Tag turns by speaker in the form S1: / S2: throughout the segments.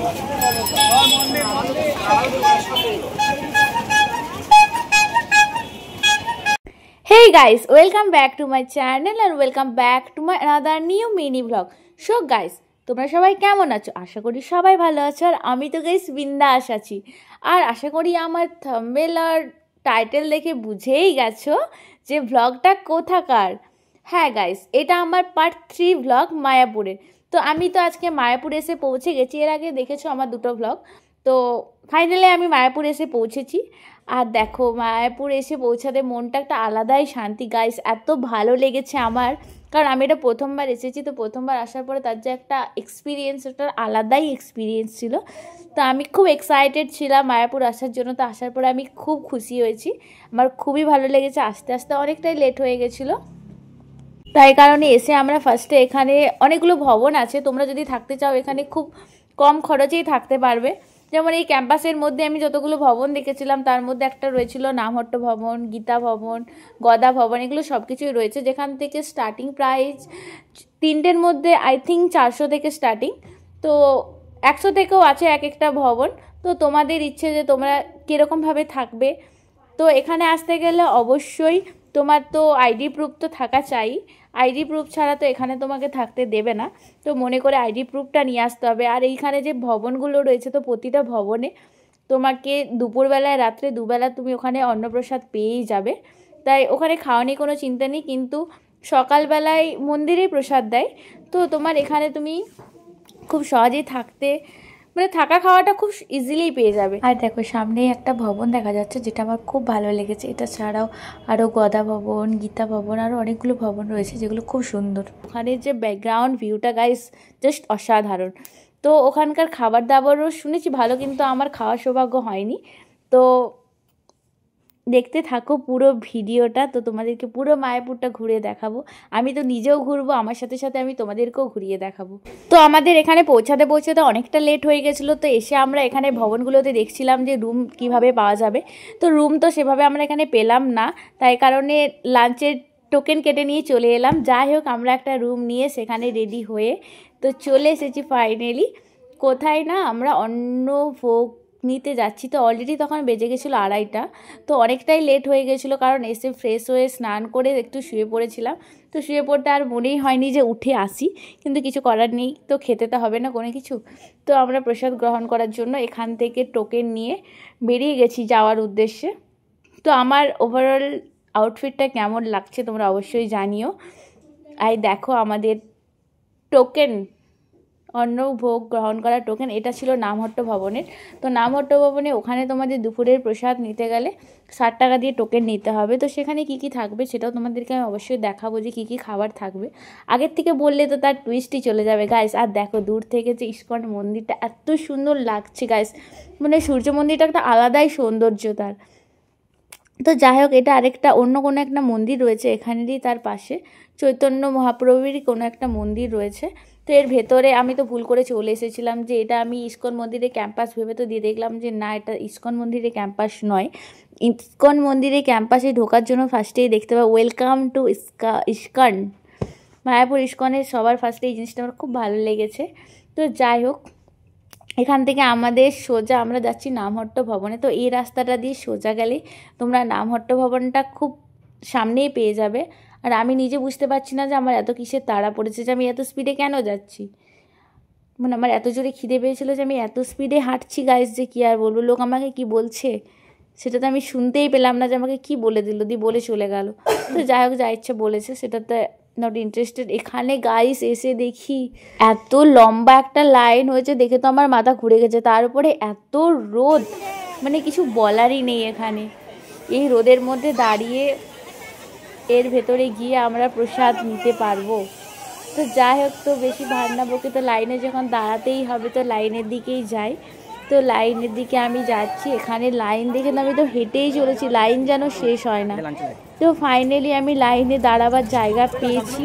S1: Hey guys, welcome back to my channel and welcome back to my another new mini vlog. So guys, তোমরা সবাই কেমন আছো? আশা করি সবাই ভালো আছো আর আমি তো গাইস বিন্দাস আছি। আর আশা করি আমার থাম্বনেল আর টাইটেল দেখে বুঝেই গেছো যে ভ্লগটা কোথাকার। হ্যাঁ গাইস, এটা আমার পার্ট 3 ভ্লগ মায়াপুরের। তো আমি তো আজকে মায়াপুর এসে পৌঁছে গেছি। এর আগে দেখেছো আমার দুটো ভ্লগ। তো ফাইনালি আমি মায়াপুর এসে পৌঁছেছি। আর দেখো মায়াপুর এসে পৌঁছাতে মনটা একটা আলাদাই শান্তি গাইস, এত ভালো লেগেছে আমার। কারণ আমি এটা প্রথমবার এসেছি, তো প্রথমবার আসার পরে তার যে একটা এক্সপিরিয়েন্স, ওটা আলাদাই এক্সপিরিয়েন্স ছিল। তো আমি খুব এক্সাইটেড ছিলাম মায়াপুর আসার জন্য। তো আসার পরে আমি খুব খুশি হয়েছি, আমার খুবই ভালো লেগেছে। আস্তে আস্তে অনেকটাই লেট হয়ে গেছিলো, তাই কারণে এসে আমরা ফার্স্টে এখানে অনেকগুলো ভবন আছে, তোমরা যদি থাকতে চাও এখানে খুব কম খরচেই থাকতে পারবে। যেমন এই ক্যাম্পাসের মধ্যে আমি যতগুলো ভবন দেখেছিলাম তার মধ্যে একটা রয়েছিল নামহট্ট ভবন, গীতা ভবন, গদা ভবন, এগুলো সব কিছুই রয়েছে। যেখান থেকে স্টার্টিং প্রাইস তিনটের মধ্যে আই থিঙ্ক 400 থেকে স্টার্টিং, তো 100 থেকেও আছে এক একটা ভবন। তো তোমাদের ইচ্ছে যে তোমরা কীরকমভাবে থাকবে। তো এখানে আসতে গেলে অবশ্যই তোমার তো আইডি প্রুফ তো থাকা চাই, আইডি প্রুফ ছাড়া তো এখানে তোমাকে থাকতে দেবে না। তো মনে করে আইডি প্রুফটা নিয়ে আসতে হবে। আর এইখানে যে ভবনগুলো রয়েছে, তো প্রতিটা ভবনে তোমাকে দুপুরবেলায় রাত্রে দুবেলা তুমি ওখানে অন্নপ্রসাদ পেয়েই যাবে। তাই ওখানে খাওয়া নিয়ে কোনো চিন্তা নেই, কিন্তু সকালবেলায় মন্দিরেই প্রসাদ দেয়। তো তোমার এখানে তুমি খুব সহজেই থাকতে মানে থাকা খাওয়াটা খুব ইজিলি পেয়ে যাবে। আর দেখো সামনেই একটা ভবন দেখা যাচ্ছে, যেটা আমার খুব ভালো লেগেছে। এটা ছাড়াও আরও গদা ভবন, গীতা ভবন, আরও অনেকগুলো ভবন রয়েছে যেগুলো খুব সুন্দর। ওখানে যে ব্যাকগ্রাউন্ড ভিউটা গাইস জাস্ট অসাধারণ। তো ওখানকার খাবার দাবারও শুনেছি ভালো, কিন্তু আমার খাওয়ার সৌভাগ্য হয়নি। তো দেখতে থাকো পুরো ভিডিওটা, তো তোমাদেরকে পুরো মায়াপুরটা ঘুরিয়ে দেখাবো। আমি তো নিজেও ঘুরবো, আমার সাথে সাথে আমি তোমাদেরকেও ঘুরিয়ে দেখাবো। তো আমাদের এখানে পৌঁছাতে অনেকটা লেট হয়ে গেছিলো। তো এসে আমরা এখানে ভবনগুলোতে দেখছিলাম যে রুম কিভাবে পাওয়া যাবে। তো রুম তো সেভাবে আমরা এখানে পেলাম না, তাই কারণে লাঞ্চের টোকেন কেটে নিয়ে চলে এলাম। যাই হোক, আমরা একটা রুম নিয়ে সেখানে রেডি হয়ে তো চলে এসেছি ফাইনালি। কোথায় না, আমরা অন্নভোগ নিতে যাচ্ছি। তো অলরেডি তখন বেজে গেছিলো 2:30। তো অনেকটাই লেট হয়ে গেছিলো, কারণ এসে ফ্রেশ হয়ে স্নান করে একটু শুয়ে পড়েছিলাম। তো শুয়ে পড়তে আর মনেই হয়নি যে উঠে আসি, কিন্তু কিছু করার নেই, তো খেতে তো হবে না কোনো কিছু। তো আমরা প্রসাদ গ্রহণ করার জন্য এখান থেকে টোকেন নিয়ে বেরিয়ে গেছি যাওয়ার উদ্দেশ্যে। তো আমার ওভারঅল আউটফিটটা কেমন লাগছে তোমরা অবশ্যই জানিও। আর দেখো আমাদের টোকেন, অন্নভোগ গ্রহণ করার টোকেন, এটা ছিল নামহট্ট ভবনের। তো নামহট্ট ভবনে ওখানে তোমাদের দুপুরের প্রসাদ নিতে গেলে 60 টাকা দিয়ে টোকেন নিতে হবে। তো সেখানে কি কি থাকবে সেটাও তোমাদেরকে আমি অবশ্যই দেখাবো যে কী কী খাবার থাকবে। আগের থেকে বললে তো তার টুইস্টই চলে যাবে গাইস। আর দেখো দূর থেকে যে ইস্কন মন্দিরটা এত সুন্দর লাগছে গাইস, মানে সূর্য মন্দিরটা একটা আলাদাই সৌন্দর্য তার। তো যাই হোক, এটা আরেকটা অন্য কোনো একটা মন্দির রয়েছে এখানেরই, তার পাশে চৈতন্য মহাপ্রভুরই কোনো একটা মন্দির রয়েছে। তো এর ভেতরে আমি তো ভুল করে চলে এসেছিলাম যে এটা আমি ইস্কন মন্দিরের ক্যাম্পাস ভেবে, তো দিয়ে দেখলাম যে না, এটা ইস্কন মন্দিরের ক্যাম্পাস নয়। ইস্কন মন্দিরের ক্যাম্পাসে ঢোকার জন্য ফার্স্টেই দেখতে পাবো ওয়েলকাম টু ইস্কন মায়াপুর। ইস্কনের সবার ফার্স্টে এই জিনিসটা আমার খুব ভালো লেগেছে। তো যাই হোক, এখান থেকে আমাদের সোজা আমরা যাচ্ছি নামহট্ট ভবনে। তো এই রাস্তাটা দিয়ে সোজা গেলে তোমরা নামহট্ট ভবনটা খুব সামনেই পেয়ে যাবে। আর আমি নিজে বুঝতে পারছি না যে আমার এত কিসের তাড়া পড়েছে, যে আমি এত স্পিডে কেন যাচ্ছি। মানে আমার এত জোরে খিদে পেয়েছিলো যে আমি এত স্পিডে হাঁটছি গাইস, যে কী আর বলবো। লোক আমাকে কি বলছে সেটা তো আমি শুনতেই পেলাম না, যে আমাকে কি বলে দিল, দিয়ে বলে চলে গেল। তো যাই হোক, যা ইচ্ছে বলেছে সেটা তো নট ইন্টারেস্টেড। এখানে গাইস এসে দেখি এত লম্বা একটা লাইন হয়েছে, দেখে তো আমার মাথা ঘুরে গেছে। তার উপরে এত রোদ, মানে কিছু বলারই নেই এখানে। এই রোদের মধ্যে দাঁড়িয়ে এর ভেতরে গিয়ে আমরা প্রসাদ নিতে পারবো। তো যাই হোক, তো বেশি ভার না বকে, তো লাইনে যখন দাঁড়াতেই হবে তো লাইনের দিকেই যাই। তো লাইনের দিকে আমি যাচ্ছি, এখানে লাইন দেখে আমি তো হেঁটেই চলেছি, লাইন যেন শেষ হয় না। তো ফাইনালি আমি লাইনে দাঁড়াবার জায়গা পেয়েছি।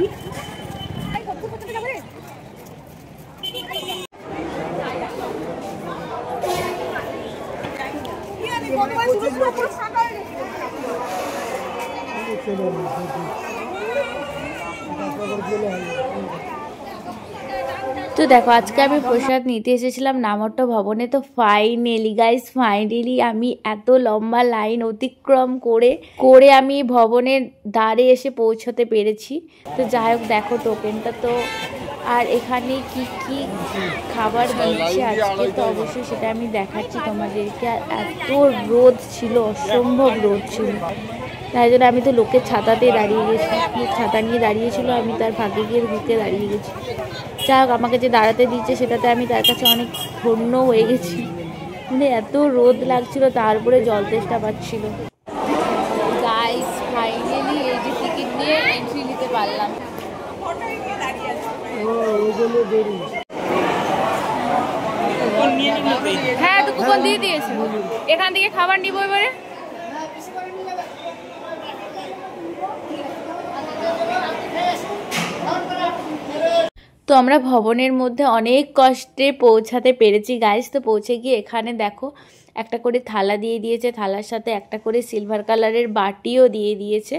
S1: তো দেখো আজকে আমি প্রসাদ নিতে এসেছিলাম নামট্ট ভবনে। তো ফাইনালি গাইস, ফাইনালি আমি এত লম্বা লাইন অতিক্রম করে আমি ভবনের দ্বারে এসে পৌঁছতে পেরেছি। তো যাই হোক, দেখো টোকেনটা তো, আর এখানে কি কি খাবার দিচ্ছে আজকে তো অবশ্যই সেটা আমি দেখাচ্ছি তোমাদেরকে। আর এত রোদ ছিল, অসম্ভব রোদ ছিল, তাই জন্য আমি তো লোকের ছাতাতে দাঁড়িয়ে গেছি। ছাতা নিয়ে দাঁড়িয়েছিল, আমি তার ভাগে গিয়ে ঢুকে দাঁড়িয়ে গেছি। যাই হোক, আমাকে যে দাঁড়াতে দিচ্ছে সেটাতে আমি তার কাছে অনেক ধন্য হয়ে গেছি। মানে এত রোদ লাগছিল, তারপরে জল তেষ্টা পাচ্ছিল। গাইস ফাইনালি এই যে টিকিট নিয়ে এন্ট্রি নিতে পারলাম। হ্যাঁ, তো কুপন দিয়ে দিয়েছে। এখান থেকে খাবার নিবো এবারে। তো আমরা ভবনের মধ্যে অনেক কষ্টে পৌঁছাতে পেরেছি গাইস। তো পৌঁছে গিয়ে এখানে দেখো একটা করে থালা দিয়ে দিয়েছে, থালার সাথে একটা করে সিলভার কালারের বাটিও দিয়ে দিয়েছে।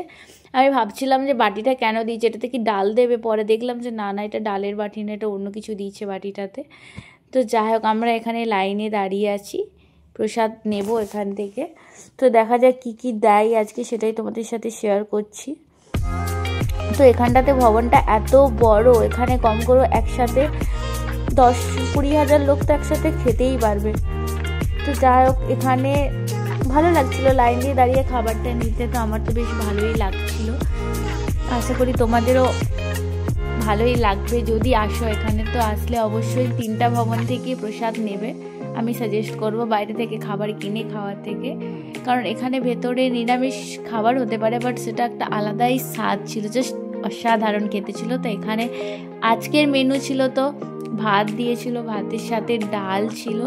S1: আমি ভাবছিলাম যে বাটিটা কেন দিয়েছে, এটাতে কি ডাল দেবে, পরে দেখলাম যে না না, এটা ডালের বাটি না, এটা অন্য কিছু দিয়েছে বাটিটাতে। তো যাই হোক, আমরা এখানে লাইনে দাঁড়িয়ে আছি, প্রসাদ নেব এখান থেকে। তো দেখা যাক কি কি দেয় আজকে, সেটাই তোমাদের সাথে শেয়ার করছি। তো এখানটাতে ভবনটা এত বড়, এখানে কম করে একসাথে 10-20 হাজার লোক তো একসাথে খেতেই পারবে। তো যাই হোক, এখানে ভালো লাগছিল লাইন দিয়ে দাঁড়িয়ে খাবারটা নিতে। তো আমার তো বেশ ভালোই লাগছিল, আশা করি তোমাদেরও ভালোই লাগবে যদি আসো এখানে। তো আসলে অবশ্যই 3টা ভবন থেকে প্রসাদ নেবে, আমি সাজেস্ট করব বাইরে থেকে খাবার কিনে খাওয়ার থেকে। কারণ এখানে ভেতরে নিরামিষ খাবার হতে পারে, বাট সেটা একটা আলাদাই স্বাদ ছিল, জাস্ট অসাধারণ খেতে ছিল। তো এখানে আজকের মেনু ছিল তো ভাত দিয়েছিল, ভাতের সাথে ডাল ছিল,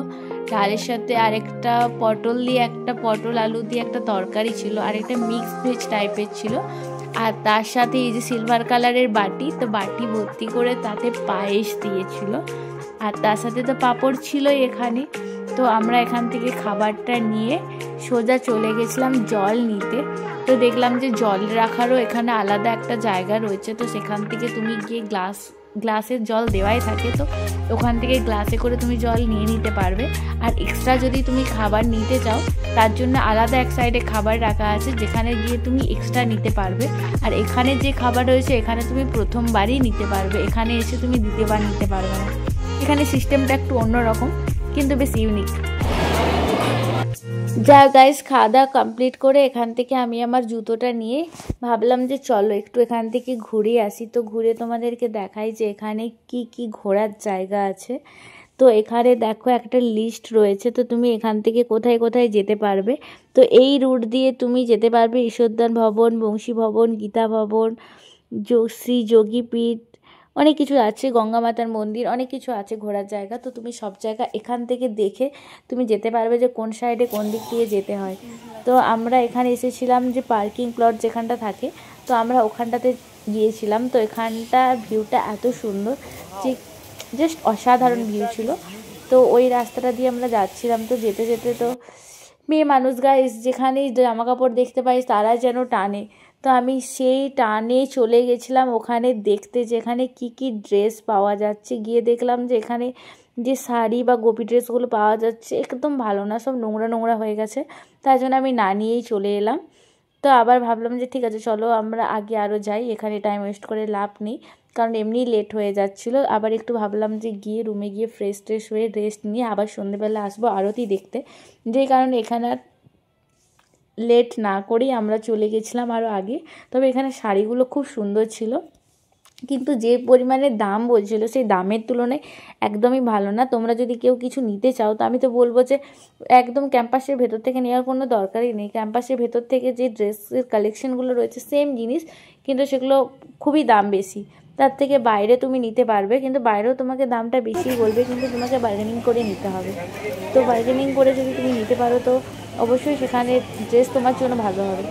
S1: ডালের সাথে আরেকটা পটল দিয়ে, একটা পটল আলু দিয়ে একটা তরকারি ছিল, আর একটা মিক্স ভেজ টাইপের ছিল। আর তার সাথে এই যে সিলভার কালারের বাটি, তো বাটি ভর্তি করে তাতে পায়েস দিয়েছিল, আর তার সাথে তো পাঁপড় ছিলই এখানে। তো আমরা এখান থেকে খাবারটা নিয়ে সোজা চলে গেছিলাম জল নিতে। তো দেখলাম যে জল রাখারও এখানে আলাদা একটা জায়গা রয়েছে, তো সেখান থেকে তুমি গিয়ে গ্লাসের জল দেওয়াই থাকে, তো ওখান থেকে গ্লাসে করে তুমি জল নিয়ে নিতে পারবে। আর এক্সট্রা যদি তুমি খাবার নিতে চাও, তার জন্য আলাদা এক সাইডে খাবার রাখা আছে, যেখানে গিয়ে তুমি এক্সট্রা নিতে পারবে। আর এখানে যে খাবার রয়েছে এখানে তুমি প্রথমবারই নিতে পারবে, এখানে এসে তুমি দ্বিতীয়বার নিতে পারবে না। এখানে সিস্টেমটা একটু অন্যরকম, কিন্তু বেশ ইউনিক। যা গাইস, খাওয়া দাওয়া কমপ্লিট করে এখান থেকে আমি আমার জুতোটা নিয়ে ভাবলাম যে চলো একটু এখান থেকে ঘুরে আসি। তো ঘুরে তোমাদেরকে দেখাই যে এখানে কি কি ঘোরার জায়গা আছে। তো এখানে দেখো একটা লিস্ট রয়েছে, তো তুমি এখান থেকে কোথায় কোথায় যেতে পারবে। তো এই রুট দিয়ে তুমি যেতে পারবে ঈশ্বরদান ভবন, বংশী ভবন, গীতা ভবন, শ্রী যোগীপীঠ, অনেক কিছু আছে, গঙ্গা মাতার মন্দির, অনেক কিছু আছে ঘোরার জায়গা। তো তুমি সব জায়গা এখান থেকে দেখে তুমি যেতে পারবে যে কোন সাইডে কোন দিক দিয়ে যেতে হয়। তো আমরা এখানে এসেছিলাম যে পার্কিং প্লট যেখানটা থাকে, তো আমরা ওখানটাতে গিয়েছিলাম। তো এখানটা ভিউটা এত সুন্দর যে জাস্ট অসাধারণ ভিউ ছিল। তো ওই রাস্তাটা দিয়ে আমরা যাচ্ছিলাম। তো যেতে যেতে তো মেয়ে মানুষ গাইস, যেখানেই জামা কাপড় দেখতে পাই তারা যেন টানে। তো আমি সেই টানে চলে গেছিলাম ওখানে দেখতে, যেখানে কি কি ড্রেস পাওয়া যাচ্ছে। গিয়ে দেখলাম যে এখানে যে শাড়ি বা গোপী ড্রেসগুলো পাওয়া যাচ্ছে একদম ভালো না, সব নোংরা নোংরা হয়ে গেছে, তাই জন্য আমি না নিয়েই চলে এলাম। তো আবার ভাবলাম যে ঠিক আছে চলো আমরা আগে আরও যাই, এখানে টাইম ওয়েস্ট করে লাভ নেই, কারণ এমনি লেট হয়ে যাচ্ছিলো। আবার একটু ভাবলাম যে গিয়ে রুমে গিয়ে ফ্রেশ ট্রেশ হয়ে রেস্ট নিয়ে আবার সন্ধ্যেবেলা আসবো আরতি দেখতে, যেই কারণে এখানে আর লেট না করেই আমরা চলে গেছিলাম আরও আগে। তবে এখানে শাড়িগুলো খুব সুন্দর ছিল, কিন্তু যে পরিমাণে দাম বলছিল সেই দামের তুলনায় একদমই ভালো না। তোমরা যদি কেউ কিছু নিতে চাও, তো আমি তো বলবো যে একদম ক্যাম্পাসের ভেতর থেকে নেওয়ার কোনো দরকারই নেই। ক্যাম্পাসের ভেতর থেকে যে ড্রেসের কালেকশনগুলো রয়েছে সেম জিনিস, কিন্তু সেগুলো খুবই দাম বেশি। তার থেকে বাইরে তুমি নিতে পারবে, কিন্তু বাইরেও তোমাকে দামটা বেশি বলবে, কিন্তু তোমাকে বার্গেনিং করে নিতে হবে। তো বার্গেনিং করে যদি তুমি নিতে পারো তো অবশ্যই সেখানে ড্রেস তোমার জন্য ভালো হবে।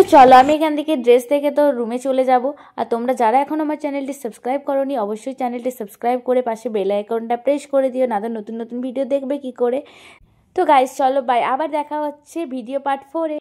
S1: তো চলো আমি এখান থেকে ড্রেস দেখে তো রুমে চলে যাব। আর তোমরা যারা এখন আমার চ্যানেলটি সাবস্ক্রাইব করোনি অবশ্যই চ্যানেলটি সাবস্ক্রাইব করে পাশে বেল আইকনটা প্রেস করে দিও, না তো নতুন নতুন ভিডিও দেখবে কি করে। তো গাইস চলো বাই, আবার দেখা হচ্ছে ভিডিও পার্ট 4-এ।